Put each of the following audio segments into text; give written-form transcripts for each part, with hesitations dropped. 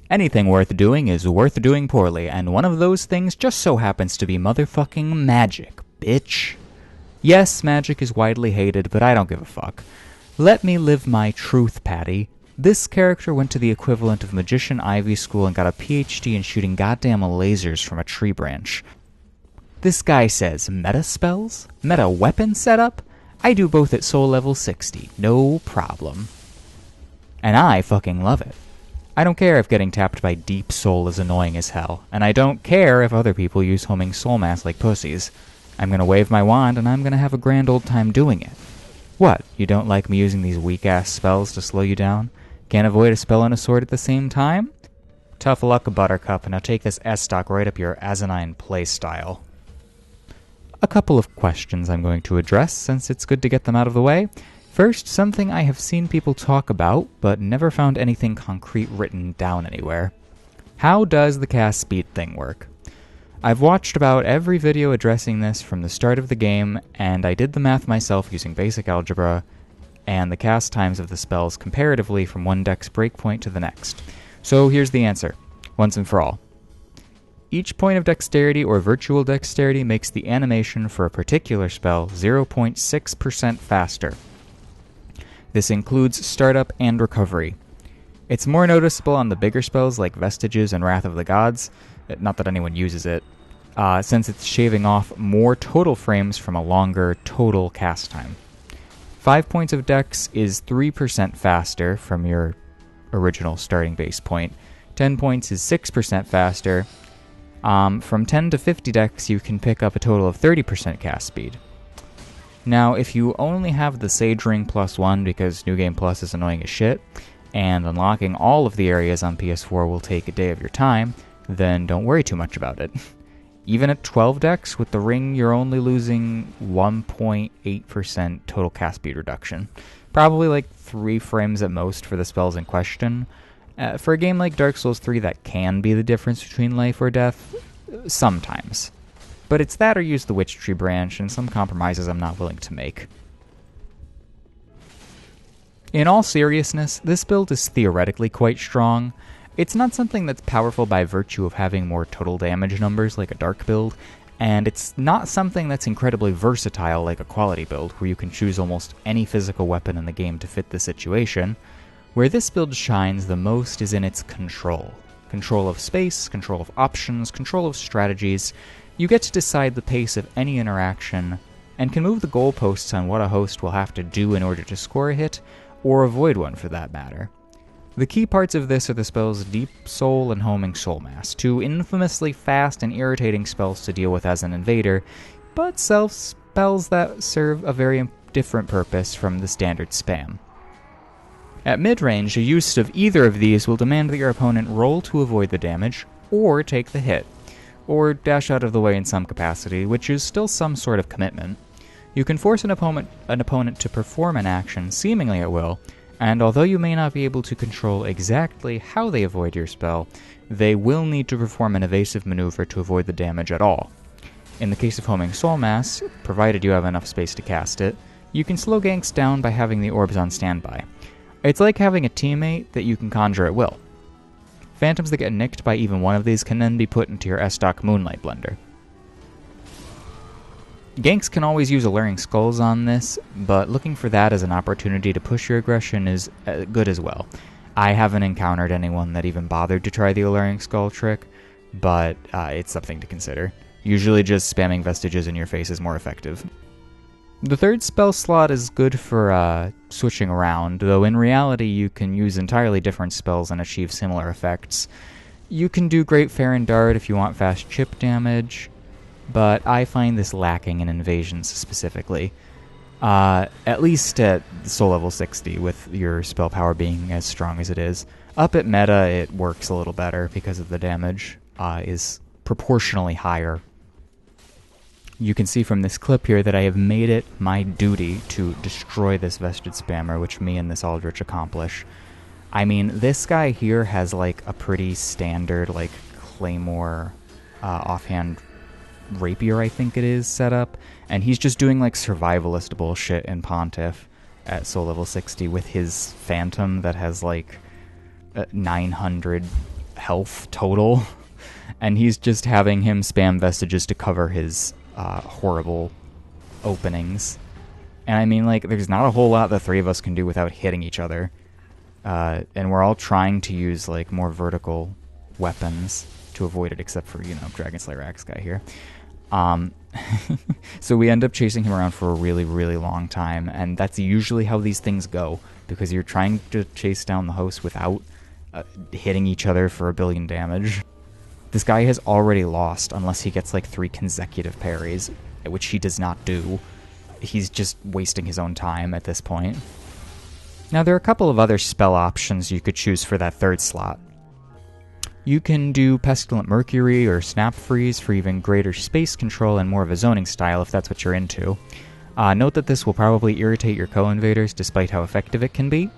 Anything worth doing is worth doing poorly, and one of those things just so happens to be motherfucking magic, bitch. Yes, magic is widely hated, but I don't give a fuck. Let me live my truth, Patty. This character went to the equivalent of Magician Ivy School and got a PhD in shooting goddamn lasers from a tree branch. This guy says, meta spells? Meta weapon setup? I do both at soul level 60, no problem. And I fucking love it. I don't care if getting tapped by Deep Soul is annoying as hell, and I don't care if other people use homing soul mass like pussies. I'm gonna wave my wand and I'm gonna have a grand old time doing it. What, you don't like me using these weak-ass spells to slow you down? Can't avoid a spell and a sword at the same time? Tough luck, Buttercup, and I'll take this Estoc right up your asinine playstyle. A couple of questions I'm going to address, since it's good to get them out of the way. First, something I have seen people talk about, but never found anything concrete written down anywhere. How does the cast speed thing work? I've watched about every video addressing this from the start of the game, and I did the math myself using basic algebra, and the cast times of the spells comparatively from one deck's breakpoint to the next. So here's the answer, once and for all. Each point of dexterity or virtual dexterity makes the animation for a particular spell 0.6% faster. This includes startup and recovery. It's more noticeable on the bigger spells like Vestiges and Wrath of the Gods, not that anyone uses it, since it's shaving off more total frames from a longer total cast time. 5 points of dex is 3% faster from your original starting base point. 10 points is 6% faster. From 10 to 50 dex, you can pick up a total of 30% cast speed. Now, if you only have the Sage Ring +1 because New Game Plus is annoying as shit, and unlocking all of the areas on PS4 will take a day of your time, then don't worry too much about it. Even at 12 dex, with the ring, you're only losing 1.8% total cast speed reduction. Probably like 3 frames at most for the spells in question. For a game like Dark Souls 3, that can be the difference between life or death, sometimes. But it's that or use the Witch Tree branch, and some compromises I'm not willing to make. In all seriousness, this build is theoretically quite strong. It's not something that's powerful by virtue of having more total damage numbers like a Dark build, and it's not something that's incredibly versatile like a Quality build, where you can choose almost any physical weapon in the game to fit the situation. Where this build shines the most is in its control. Control of space, control of options, control of strategies. You get to decide the pace of any interaction, and can move the goalposts on what a host will have to do in order to score a hit, or avoid one for that matter. The key parts of this are the spells Deep Soul and Homing Soul Mass, two infamously fast and irritating spells to deal with as an invader, but spells that serve a very different purpose from the standard spam. At mid-range, a use of either of these will demand that your opponent roll to avoid the damage, or take the hit, or dash out of the way in some capacity, which is still some sort of commitment. You can force an opponent to perform an action seemingly at will, and although you may not be able to control exactly how they avoid your spell, they will need to perform an evasive maneuver to avoid the damage at all. In the case of Homing Soul Mass, provided you have enough space to cast it, you can slow ganks down by having the orbs on standby. It's like having a teammate that you can conjure at will. Phantoms that get nicked by even one of these can then be put into your Estoc Moonlight Blender. Ganks can always use Alluring Skulls on this, but looking for that as an opportunity to push your aggression is good as well. I haven't encountered anyone that even bothered to try the Alluring Skull trick, but it's something to consider. Usually just spamming Vestiges in your face is more effective. The third spell slot is good for switching around, though in reality you can use entirely different spells and achieve similar effects. You can do Great Farron Dart if you want fast chip damage, but I find this lacking in invasions specifically. At least at soul level 60, with your spell power being as strong as it is. Up at meta, it works a little better because of the damage is proportionally higher. You can see from this clip here that I have made it my duty to destroy this Vested Spammer, which me and this Aldrich accomplish. I mean, this guy here has like a pretty standard like Claymore offhand rapier, I think it is, set up, and he's just doing like survivalist bullshit in Pontiff at soul level 60 with his Phantom that has like 900 health total, and he's just having him spam vestiges to cover his horrible openings. And I mean, like, there's not a whole lot the three of us can do without hitting each other. And we're all trying to use, like, more vertical weapons to avoid it, except for, you know, Dragon Slayer Axe guy here. So we end up chasing him around for a really, really long time, and that's usually how these things go, because you're trying to chase down the host without hitting each other for a billion damage. This guy has already lost unless he gets, like, 3 consecutive parries, which he does not do. He's just wasting his own time at this point. Now, there are a couple of other spell options you could choose for that third slot. You can do Pestilent Mercury or Snap Freeze for even greater space control and more of a zoning style if that's what you're into. Note that this will probably irritate your co-invaders despite how effective it can be.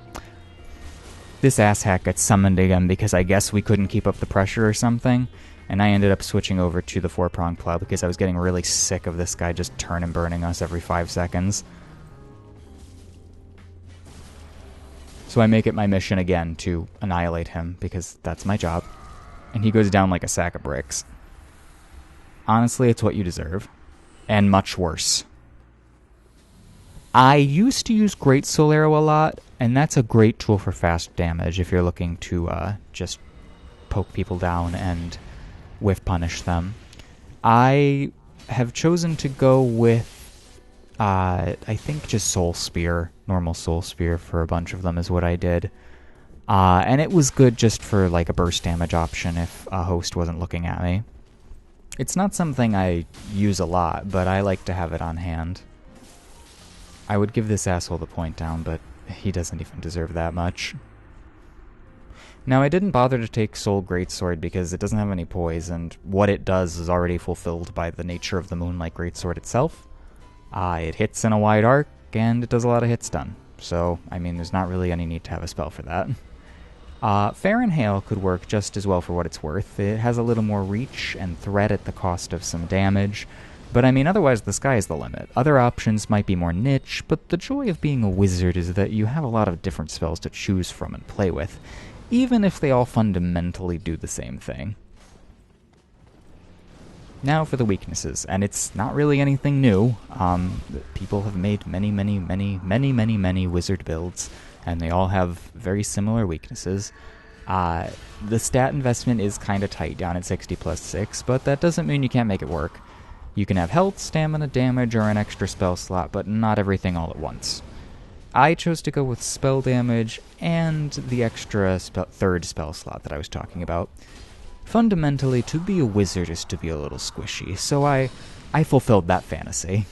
This asshat gets summoned again because I guess we couldn't keep up the pressure or something, and I ended up switching over to the 4-pronged plow because I was getting really sick of this guy just turn and burning us every 5 seconds. So I make it my mission again to annihilate him because that's my job. And he goes down like a sack of bricks. Honestly, it's what you deserve. And much worse. I used to use Great Soul Arrow a lot, and that's a great tool for fast damage if you're looking to just poke people down and whiff punish them. I have chosen to go with, I think just Soul Spear. Normal Soul Spear for a bunch of them is what I did. And it was good just for like a burst damage option if a host wasn't looking at me. It's not something I use a lot, but I like to have it on hand. I would give this asshole the point down, but he doesn't even deserve that much. Now, I didn't bother to take Estoc Greatsword because it doesn't have any poise, and what it does is already fulfilled by the nature of the Moonlight Greatsword itself. It hits in a wide arc, and it does a lot of hit stun. So, I mean, there's not really any need to have a spell for that. Fair and Hail could work just as well for what it's worth. It has a little more reach and threat at the cost of some damage. But I mean, otherwise the sky is the limit. Other options might be more niche, but the joy of being a wizard is that you have a lot of different spells to choose from and play with, even if they all fundamentally do the same thing. Now for the weaknesses, and it's not really anything new. People have made many wizard builds, and they all have very similar weaknesses. The stat investment is kind of tight down at 60 plus 6, but that doesn't mean you can't make it work. You can have health, stamina, damage, or an extra spell slot, but not everything all at once. I chose to go with spell damage and the extra third spell slot that I was talking about. Fundamentally, to be a wizard is to be a little squishy, so I fulfilled that fantasy.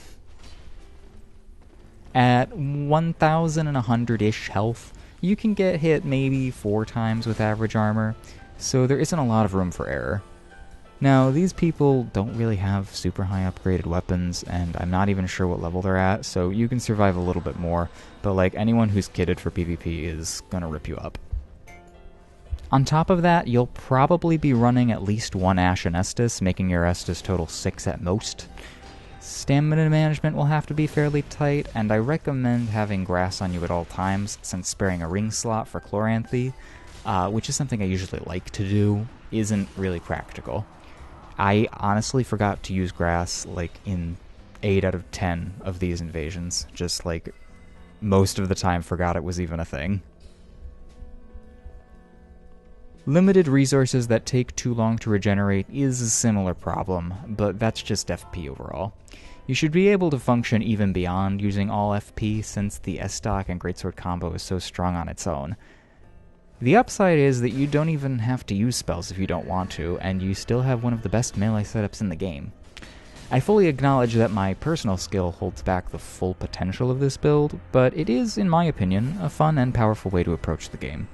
At 1,100-ish health, you can get hit maybe 4 times with average armor, so there isn't a lot of room for error. Now, these people don't really have super high upgraded weapons, and I'm not even sure what level they're at, so you can survive a little bit more, but like anyone who's kitted for PvP is gonna rip you up. On top of that, you'll probably be running at least 1 Ashen Estus, making your Estus total 6 at most. Stamina management will have to be fairly tight, and I recommend having grass on you at all times, since sparing a ring slot for Chloranthy, which is something I usually like to do, isn't really practical. I honestly forgot to use grass, like, in 8 out of 10 of these invasions. Just, like, most of the time forgot it was even a thing. Limited resources that take too long to regenerate is a similar problem, but that's just FP overall. You should be able to function even beyond using all FP, since the Estoc and Greatsword combo is so strong on its own. The upside is that you don't even have to use spells if you don't want to, and you still have one of the best melee setups in the game. I fully acknowledge that my personal skill holds back the full potential of this build, but it is, in my opinion, a fun and powerful way to approach the game.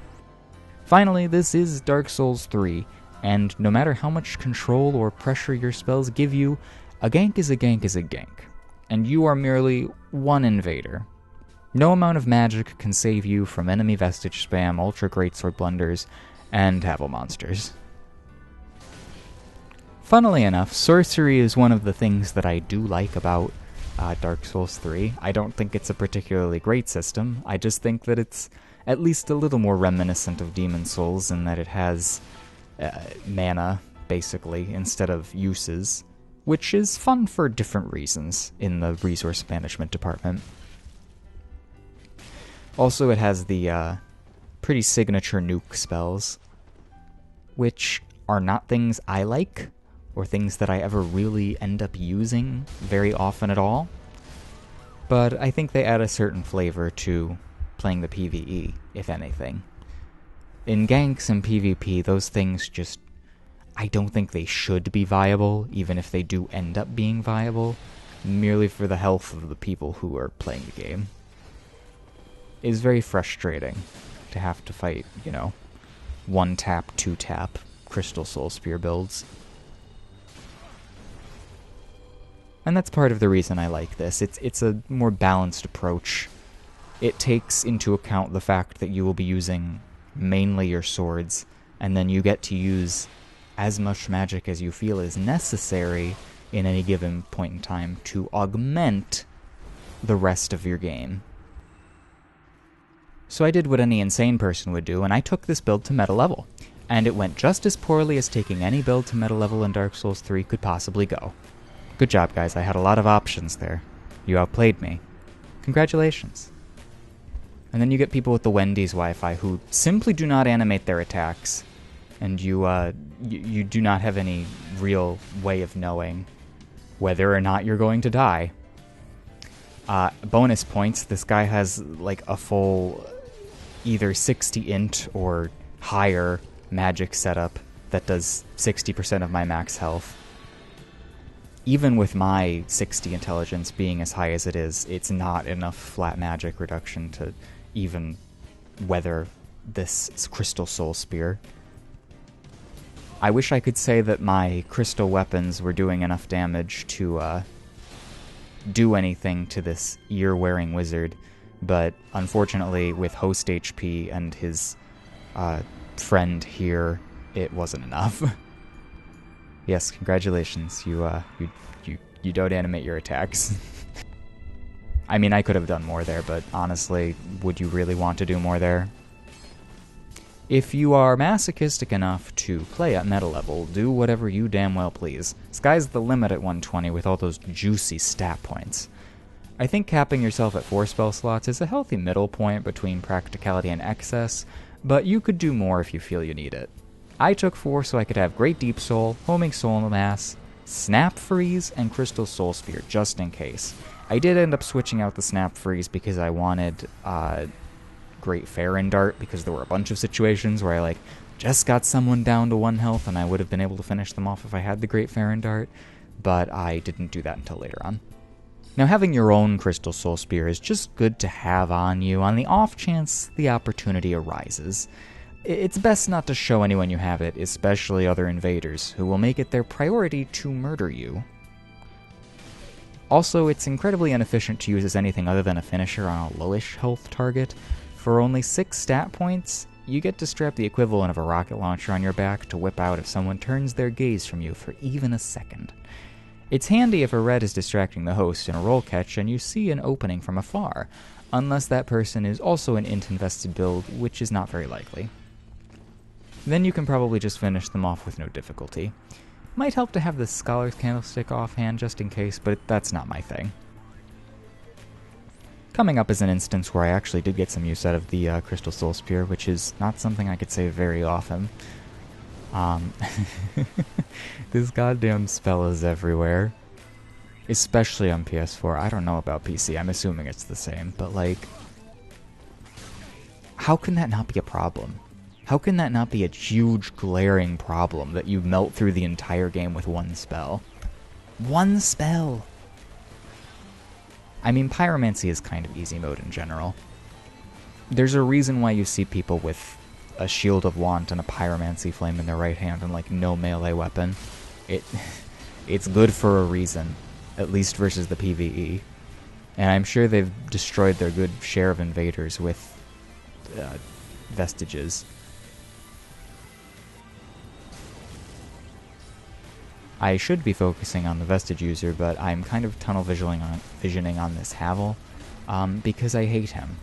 Finally, this is Dark Souls 3, and no matter how much control or pressure your spells give you, a gank is a gank is a gank, and you are merely one invader. No amount of magic can save you from enemy vestige spam, ultra greatsword blunders, and Havel monsters. Funnily enough, sorcery is one of the things that I do like about Dark Souls 3. I don't think it's a particularly great system, I just think that it's at least a little more reminiscent of Demon Souls in that it has mana, basically, instead of uses, which is fun for different reasons in the resource management department. Also, it has the pretty signature nuke spells, which are not things I like, or things that I ever really end up using very often at all. But I think they add a certain flavor to playing the PvE, if anything. In ganks and PvP, those things just... I don't think they should be viable, even if they do end up being viable, merely for the health of the people who are playing the game. It is very frustrating to have to fight, 1-tap, 2-tap Crystal Soul Spear builds. And that's part of the reason I like this. It's a more balanced approach. It takes into account the fact that you will be using mainly your swords, and then you get to use as much magic as you feel is necessary in any given point in time to augment the rest of your game. So I did what any insane person would do, and I took this build to meta level. And it went just as poorly as taking any build to meta level in Dark Souls 3 could possibly go. Good job, guys. I had a lot of options there. You outplayed me. Congratulations. And then you get people with the Wendy's Wi-Fi who simply do not animate their attacks, and you do not have any real way of knowing whether or not you're going to die. Bonus points, this guy has like a full either 60 int or higher magic setup that does 60% of my max health. Even with my 60 intelligence being as high as it is, it's not enough flat magic reduction to even weather this Crystal Soul Spear. I wish I could say that my crystal weapons were doing enough damage to do anything to this ear-wearing wizard, but unfortunately with host HP and his friend here, it wasn't enough. Yes, congratulations. You don't animate your attacks. I mean, I could have done more there, but honestly, would you really want to do more there? If you are masochistic enough to play at meta level, do whatever you damn well please. Sky's the limit at 120 with all those juicy stat points. I think capping yourself at 4 spell slots is a healthy middle point between practicality and excess, but you could do more if you feel you need it. I took 4 so I could have Great Deep Soul, Homing Soul Mass, Snap Freeze, and Crystal Soul Spear, just in case. I did end up switching out the Snap Freeze because I wanted Great Farron Dart, because there were a bunch of situations where I just got someone down to 1 health and I would have been able to finish them off if I had the Great Farron Dart, but I didn't do that until later on. Now, having your own Crystal Soul Spear is just good to have on you on the off chance the opportunity arises. It's best not to show anyone you have it, especially other invaders, who will make it their priority to murder you. Also, it's incredibly inefficient to use as anything other than a finisher on a lowish health target. For only 6 stat points, you get to strap the equivalent of a rocket launcher on your back to whip out if someone turns their gaze from you for even a second. It's handy if a red is distracting the host in a roll catch and you see an opening from afar, unless that person is also an int-invested build, which is not very likely. Then you can probably just finish them off with no difficulty. Might help to have the Scholar's Candlestick offhand just in case, but that's not my thing. Coming up is an instance where I actually did get some use out of the Crystal Soul Spear, which is not something I could say very often. This goddamn spell is everywhere. Especially on PS4. I don't know about PC, I'm assuming it's the same, but how can that not be a problem? How can that not be a huge, glaring problem that you melt through the entire game with 1 spell? 1 spell! I mean, Pyromancy is kind of easy mode in general. There's a reason why you see people with a Shield of Want and a Pyromancy Flame in their right hand and, no melee weapon. It's good for a reason, at least versus the PvE. And I'm sure they've destroyed their good share of invaders with Vestiges. I should be focusing on the Vestige user, but I'm kind of tunnel visioning on this Havel, because I hate him.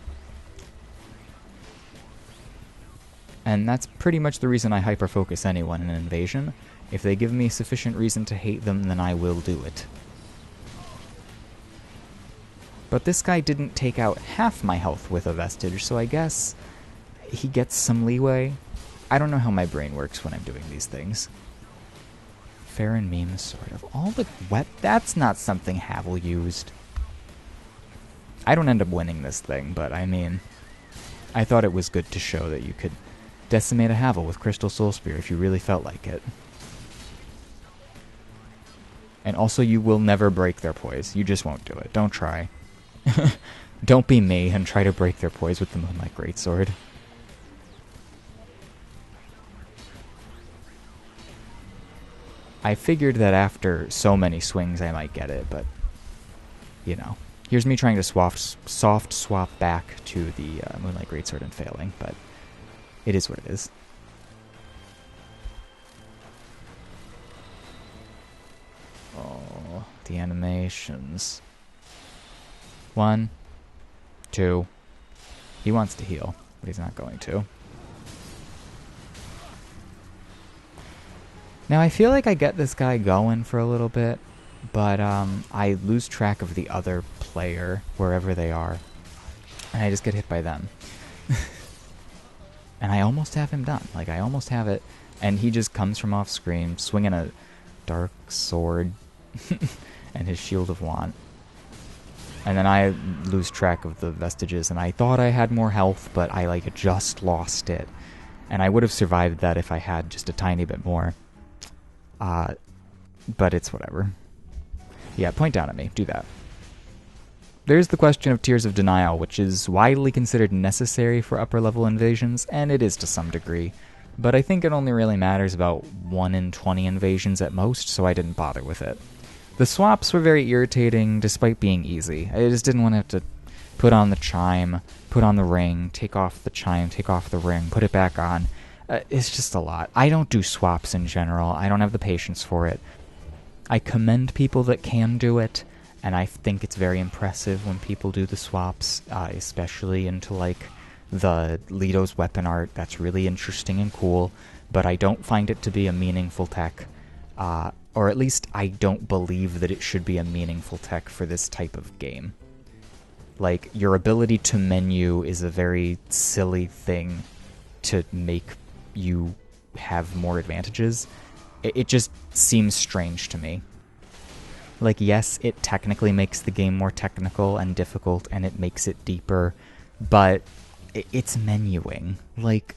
And that's pretty much the reason I hyper-focus anyone in an invasion. If they give me sufficient reason to hate them, then I will do it. But this guy didn't take out half my health with a vestige, so I guess he gets some leeway. I don't know how my brain works when I'm doing these things. Fair and meme, sort of. All the that's not something Havel used. I don't end up winning this thing, but I mean, I thought it was good to show that you could decimate a Havel with Crystal Soul Spear if you really felt like it. And also, you will never break their poise. You just won't do it. Don't try. Don't be me and try to break their poise with the Moonlight Greatsword. I figured that after so many swings I might get it, but, you know. Here's me trying to soft swap back to the Moonlight Greatsword and failing, but it is what it is. Oh, the animations. 1, 2. He wants to heal, but he's not going to. Now, I feel like I get this guy going for a little bit, but I lose track of the other player, wherever they are, and I just get hit by them. And I almost have him done. Like, I almost have it, and he just comes from off screen, swinging a dark sword and his Shield of Want. And then I lose track of the vestiges, and I thought I had more health, but I, like, just lost it. And I would have survived that if I had just a tiny bit more. But it's whatever. Yeah, point down at me. Do that. There's the question of Tears of Denial, which is widely considered necessary for upper-level invasions, and it is to some degree. But I think it only really matters about 1 in 20 invasions at most, so I didn't bother with it. The swaps were very irritating, despite being easy. I just didn't want to have to put on the chime, put on the ring, take off the chime, take off the ring, put it back on. It's just a lot. I don't do swaps in general. I don't have the patience for it. I commend people that can do it, and I think it's very impressive when people do the swaps, especially into, like, the Lito's weapon art. That's really interesting and cool, but I don't find it to be a meaningful tech, or at least I don't believe that it should be a meaningful tech for this type of game. Like, your ability to menu is a very silly thing to make you have more advantages. It just seems strange to me. Like, yes, it technically makes the game more technical and difficult, and it makes it deeper, but it's menuing. Like,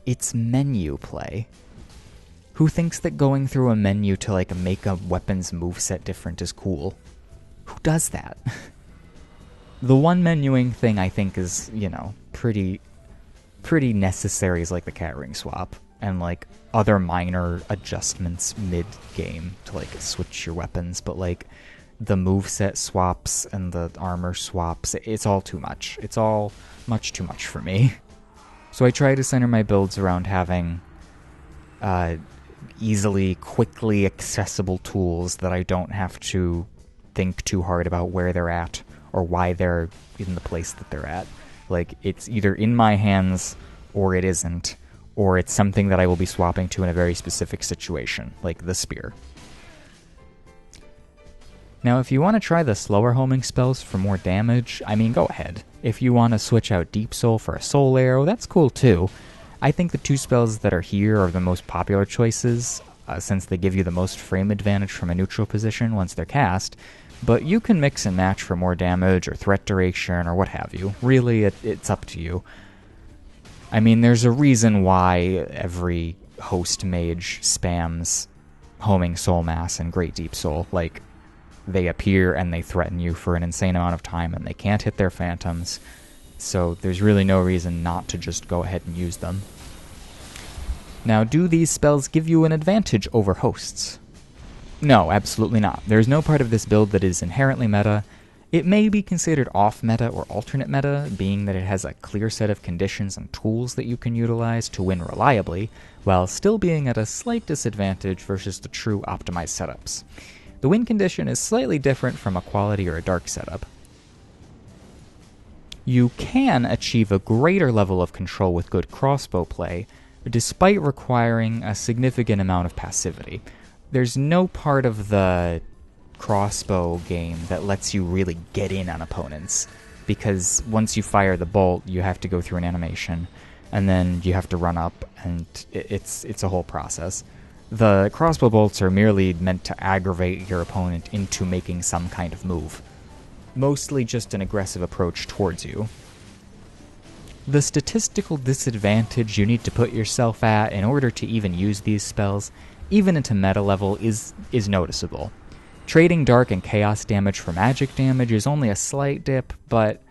it's menu play. Who thinks that going through a menu to, like, make a weapon's moveset different is cool? Who does that? The one menuing thing I think is, you know, pretty necessary is, like, the cat ring swap, and, like, other minor adjustments mid-game to, like, switch your weapons, but, like, the moveset swaps and the armor swaps, it's all too much. It's all much too much for me. So I try to center my builds around having easily, quickly accessible tools that I don't have to think too hard about where they're at or why they're in the place that they're at. Like, it's either in my hands or it isn't, or it's something that I will be swapping to in a very specific situation, like the spear. Now, if you want to try the slower homing spells for more damage, I mean, go ahead. If you want to switch out Deep Soul for a Soul Arrow, that's cool too. I think the 2 spells that are here are the most popular choices, since they give you the most frame advantage from a neutral position once they're cast, but you can mix and match for more damage or threat duration or what have you. Really, it's up to you. I mean, there's a reason why every host mage spams homing Soul Mass and Great Deep Soul. Like, they appear and they threaten you for an insane amount of time, and they can't hit their phantoms, so there's really no reason not to just go ahead and use them. Now, do these spells give you an advantage over hosts? No, absolutely not. There's no part of this build that is inherently meta. It may be considered off-meta or alternate meta, being that it has a clear set of conditions and tools that you can utilize to win reliably, while still being at a slight disadvantage versus the true optimized setups. The win condition is slightly different from a quality or a dark setup. You can achieve a greater level of control with good crossbow play, despite requiring a significant amount of passivity. There's no part of the crossbow game that lets you really get in on opponents, because once you fire the bolt, you have to go through an animation, and then you have to run up, and it's a whole process. The crossbow bolts are merely meant to aggravate your opponent into making some kind of move. Mostly just an aggressive approach towards you. The statistical disadvantage you need to put yourself at in order to even use these spells, even into meta level, is noticeable. Trading dark and chaos damage for magic damage is only a slight dip, but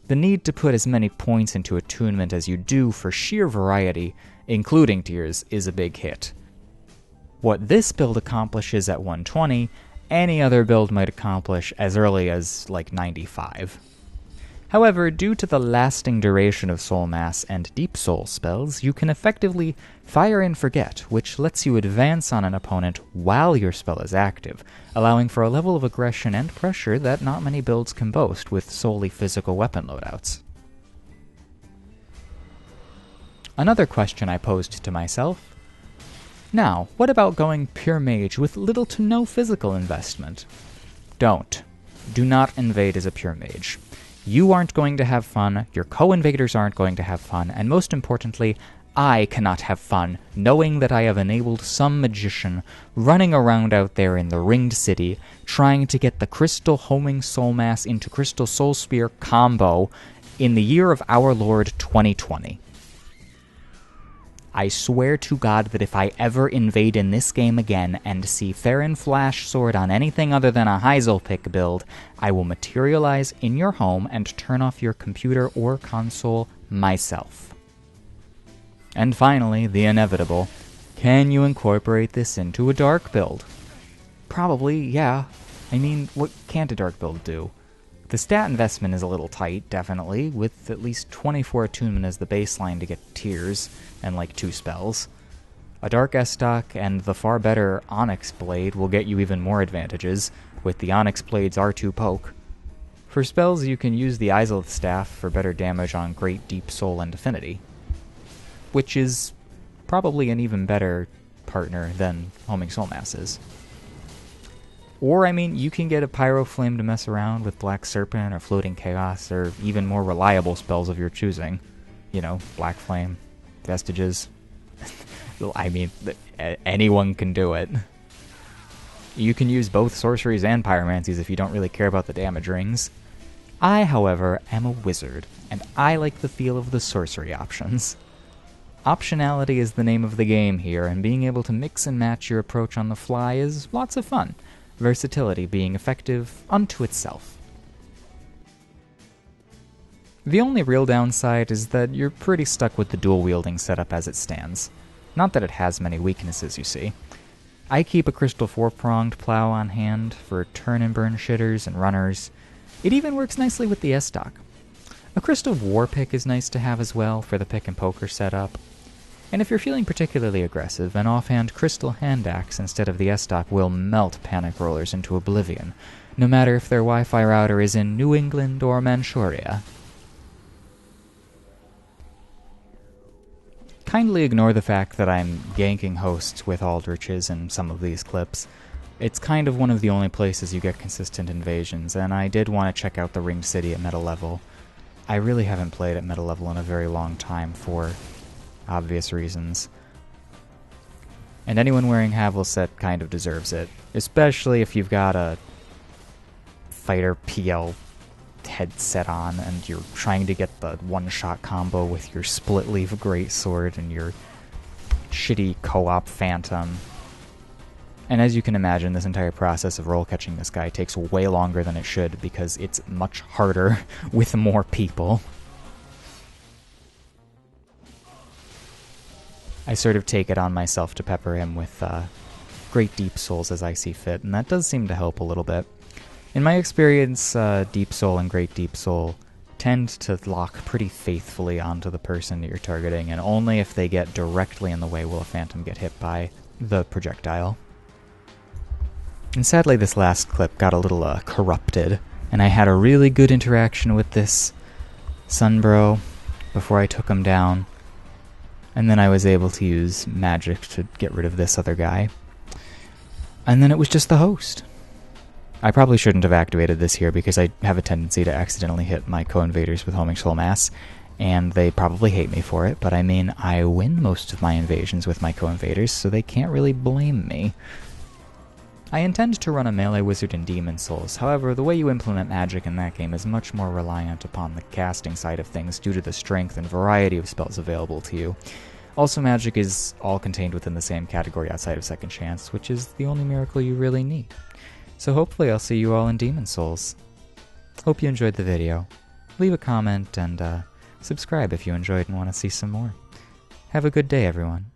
the need to put as many points into attunement as you do for sheer variety, including tiers, is a big hit. What this build accomplishes at 120, any other build might accomplish as early as, like, 95. However, due to the lasting duration of Soul Mass and Deep Soul spells, you can effectively Fire and Forget, which lets you advance on an opponent while your spell is active, allowing for a level of aggression and pressure that not many builds can boast with solely physical weapon loadouts. Another question I posed to myself: now, what about going pure mage with little to no physical investment? Don't. Do not invade as a pure mage. You aren't going to have fun, your co-invaders aren't going to have fun, and most importantly, I cannot have fun knowing that I have enabled some magician running around out there in the Ringed City trying to get the Crystal Homing Soul Mass into Crystal Soul Spear combo in the year of our Lord 2020. I swear to God that if I ever invade in this game again and see Farron Flash Sword on anything other than a Heiselpick build, I will materialize in your home and turn off your computer or console myself. And finally, the inevitable: can you incorporate this into a dark build? Probably, yeah. I mean, what can't a dark build do? The stat investment is a little tight, definitely, with at least 24 attunement as the baseline to get tiers, and like 2 spells. A Dark Estoc and the far better Onyx Blade will get you even more advantages, with the Onyx Blade's R2 poke. For spells, you can use the Izalith Staff for better damage on Great Deep Soul and Affinity, which is probably an even better partner than Homing Soul Mass is. Or, I mean, you can get a Pyro Flame to mess around with Black Serpent or Floating Chaos, or even more reliable spells of your choosing. You know, Black Flame, Vestiges. I mean, anyone can do it. You can use both sorceries and pyromancies if you don't really care about the damage rings. I, however, am a wizard, and I like the feel of the sorcery options. Optionality is the name of the game here, and being able to mix and match your approach on the fly is lots of fun. Versatility being effective unto itself. The only real downside is that you're pretty stuck with the dual-wielding setup as it stands. Not that it has many weaknesses, you see. I keep a Crystal 4-pronged plow on hand for turn and burn shitters and runners. It even works nicely with the Estoc. A Crystal War Pick is nice to have as well for the pick and poker setup. And if you're feeling particularly aggressive, an offhand Crystal Hand Axe instead of the Estoc will melt panic rollers into oblivion, no matter if their Wi-Fi router is in New England or Manchuria. Kindly ignore the fact that I'm ganking hosts with Aldriches in some of these clips. It's kind of one of the only places you get consistent invasions, and I did want to check out the Ringed City at meta level. I really haven't played at meta level in a very long time for obvious reasons. And anyone wearing Havelset kind of deserves it, especially if you've got a fighter PL headset on and you're trying to get the one-shot combo with your split-leaf Greatsword and your shitty co-op Phantom. And as you can imagine, this entire process of roll-catching this guy takes way longer than it should because it's much harder with more people. I sort of take it on myself to pepper him with Great Deep Souls as I see fit, and that does seem to help a little bit. In my experience, Deep Soul and Great Deep Soul tend to lock pretty faithfully onto the person that you're targeting, and only if they get directly in the way will a Phantom get hit by the projectile. And sadly, this last clip got a little corrupted, and I had a really good interaction with this Sunbro before I took him down. And then I was able to use magic to get rid of this other guy. And then it was just the host. I probably shouldn't have activated this here because I have a tendency to accidentally hit my co-invaders with Homing Soul Mass, and they probably hate me for it, but I mean, I win most of my invasions with my co-invaders, so they can't really blame me. I intend to run a melee wizard in Demon Souls, however, the way you implement magic in that game is much more reliant upon the casting side of things due to the strength and variety of spells available to you. Also, magic is all contained within the same category outside of Second Chance, which is the only miracle you really need. So hopefully I'll see you all in Demon Souls. Hope you enjoyed the video. Leave a comment and subscribe if you enjoyed and want to see some more. Have a good day, everyone.